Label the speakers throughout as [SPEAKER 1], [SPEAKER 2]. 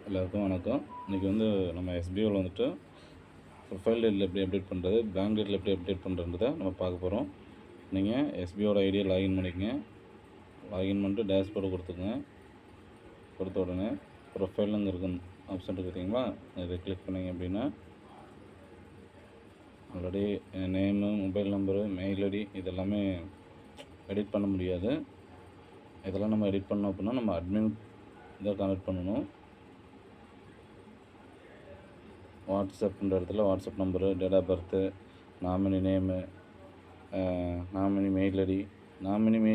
[SPEAKER 1] எல்லாருக்கும் வணக்கம். இன்றைக்கி வந்து நம்ம எஸ்பிஓவில் வந்துட்டு ப்ரொஃபைல் டீட்டெயில் எப்படி அப்டேட் பண்ணுறது, பேங்க் டீட்டெயில் எப்படி அப்டேட் பண்ணுறன்றதை நம்ம பார்க்க போகிறோம். நீங்கள் எஸ்பிஓட ஐடியை லாகின் பண்ணிக்கங்க. லாகின் பண்ணிட்டு டேஷ்போர்டு கொடுத்துங்க. கொடுத்த உடனே ப்ரொஃபைலுங்க இருக்கும் ஆப்ஷன் இருக்குது பார்த்தீங்களா, இதை கிளிக் பண்ணிங்க அப்படின்னா already name, mobile number, mail ID இதெல்லாமே எடிட் பண்ண முடியாது. இதெல்லாம் நம்ம எடிட் பண்ணோம் அப்படின்னா நம்ம அட்மின் இதை கான்டெக்ட் பண்ணணும். வாட்ஸ்அப்ன்ற இடத்துல WhatsApp number, date of birth, nominee name, nominee mail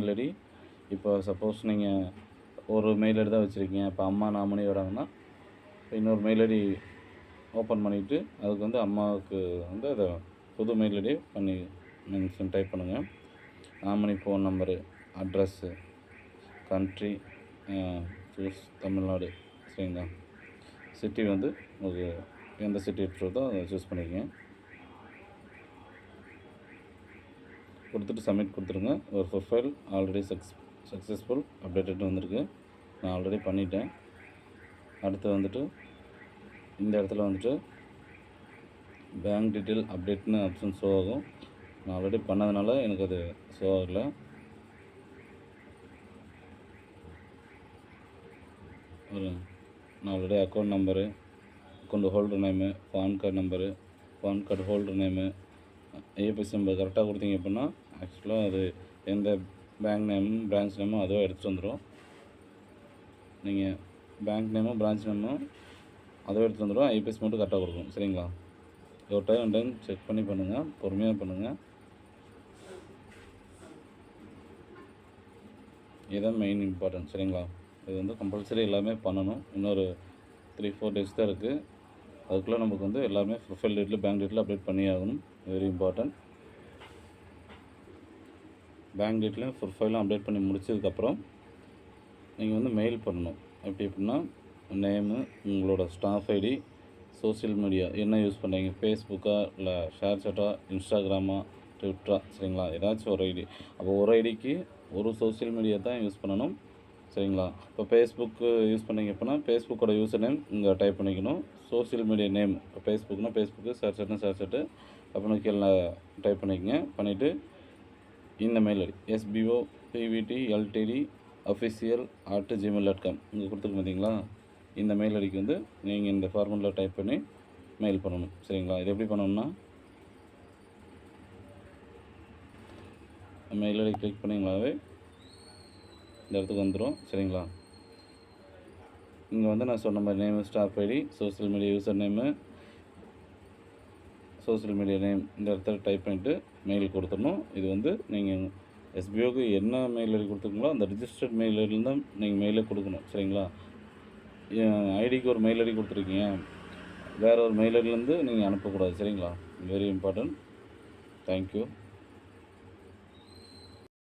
[SPEAKER 1] ID இப்போ சப்போஸ் நீங்கள் ஒரு மெயில் ஐடி தான் வச்சுருக்கீங்க. இப்போ அம்மா நாமினி வராங்கன்னா இன்னொரு மெயில் ஐடி ஓப்பன் பண்ணிவிட்டு அதுக்கு வந்து அம்மாவுக்கு வந்து அதை புது மெயில் ஐடி பண்ணி மென்ஷன் டைப் பண்ணுங்கள். Nominee phone number, address, country choose Tamil Nadu, சரிங்களா. சிட்டி வந்து உங்களுக்கு எந்த சிட்டி இருக்கிறதோ அதை சூஸ் பண்ணிக்கங்க. கொடுத்துட்டு சப்மிட் கொடுத்துருங்க. ஒரு ப்ரொஃபைல் ஆல்ரெடி சக்ஸஸ்ஃபுல் அப்டேட்டட் வந்திருக்கு. நான் ஆல்ரெடி பண்ணிட்டேன். அடுத்து வந்துட்டு இந்த இடத்துல வந்துட்டு பேங்க் டீட்டெயில் அப்டேட்னு ஆப்ஷன் ஷோ ஆகும். நான் ஆல்ரெடி பண்ணதுனால எனக்கு அது ஷோ ஆகலை. நான் already account number, account holder name, PAN card number, PAN card holder name, IFSC number கரெக்டாக கொடுத்தீங்க அப்படின்னா ஆக்சுவலாக அது எந்த பேங்க் நேமும் பிரான்ச் நேமும் அதுவாக எடுத்துகிட்டு வந்துடும். நீங்கள் பேங்க் நேமும் பிரான்ச் நேமும் அதுவாக எடுத்துகிட்டு வந்துடும். ஐஎஃப்எஸ்சி மட்டும் கரெக்டாக கொடுக்கும், சரிங்களா. ஒரு டைம் செக் பண்ணி பண்ணுங்கள், பொறுமையாக பண்ணுங்கள். இதுதான் மெயின் இம்பார்ட்டன்ட், சரிங்களா. இது வந்து கம்பல்சரி எல்லாமே பண்ணணும். இன்னொரு 3-4 டேஸ் தான் இருக்குது. அதுக்குள்ளே நமக்கு வந்து எல்லாமே profile detail, bank detail update பண்ணி ஆகணும். Very important. பேங்க் டீட்டெயிலும் ப்ரொஃபைலும் அப்டேட் பண்ணி முடிச்சதுக்கப்புறம் நீங்கள் வந்து மெயில் பண்ணணும். எப்படின்னா நேமு, உங்களோட ஸ்டாஃப் ஐடி, சோஷியல் மீடியா என்ன யூஸ் பண்ணுறீங்க, ஃபேஸ்புக்கா இல்லை ஷேர் சாட்டா, இன்ஸ்டாகிராமா, ட்விட்டரா, சரிங்களா. ஏதாச்சும் ஒரு ஐடி. அப்போ ஒரு ஐடிக்கு ஒரு சோஷியல் மீடியா தான் யூஸ் பண்ணணும், சரிங்களா. இப்போ ஃபேஸ்புக்கு யூஸ் பண்ணிங்க அப்படின்னா ஃபேஸ்புக்கோட யூசர் நேம் இங்கே டைப் பண்ணிக்கணும். சோஷியல் மீடியா நேம் இப்போ ஃபேஸ்புக்னால் ஃபேஸ்புக்கு, ஷேர் சாட்னா ஷேர் சாட்டு அப்படின்னு கீழே டைப் பண்ணிக்கங்க. பண்ணிவிட்டு இந்த மெயில் ஐடி sbopvtltd@gmail.com இங்கே கொடுத்துருக்கு பார்த்தீங்களா. இந்த மெயில் ஐடிக்கு வந்து நீங்கள் இந்த ஃபார்மெட்டில் டைப் பண்ணி மெயில் பண்ணணும், சரிங்களா. இது எப்படி பண்ணணும்னா மெயில் ஐடி கிளிக் பண்ணிங்களாவே இந்த இடத்துக்கு வந்துடும், சரிங்களா. இங்கே வந்து நான் சொன்ன மாதிரி name, staff ID, social media user name, social media name இந்த இடத்துல டைப் பண்ணிவிட்டு மெயில் கொடுத்துடணும். இது வந்து நீங்கள் எஸ்பிஓக்கு என்ன மெயில் ஐடி கொடுத்துருக்கீங்களோ அந்த ரிஜிஸ்டர்ட் மெயில் ஐடியில் தான் நீங்கள் மெயிலே கொடுக்கணும், சரிங்களா. ஐடிக்கு ஒரு மெயில் ஐடி கொடுத்துருக்கீங்க, வேறு ஒரு மெயில் ஐடியிலேருந்து நீங்கள் அனுப்பக்கூடாது, சரிங்களா. Very important. தேங்க்யூ.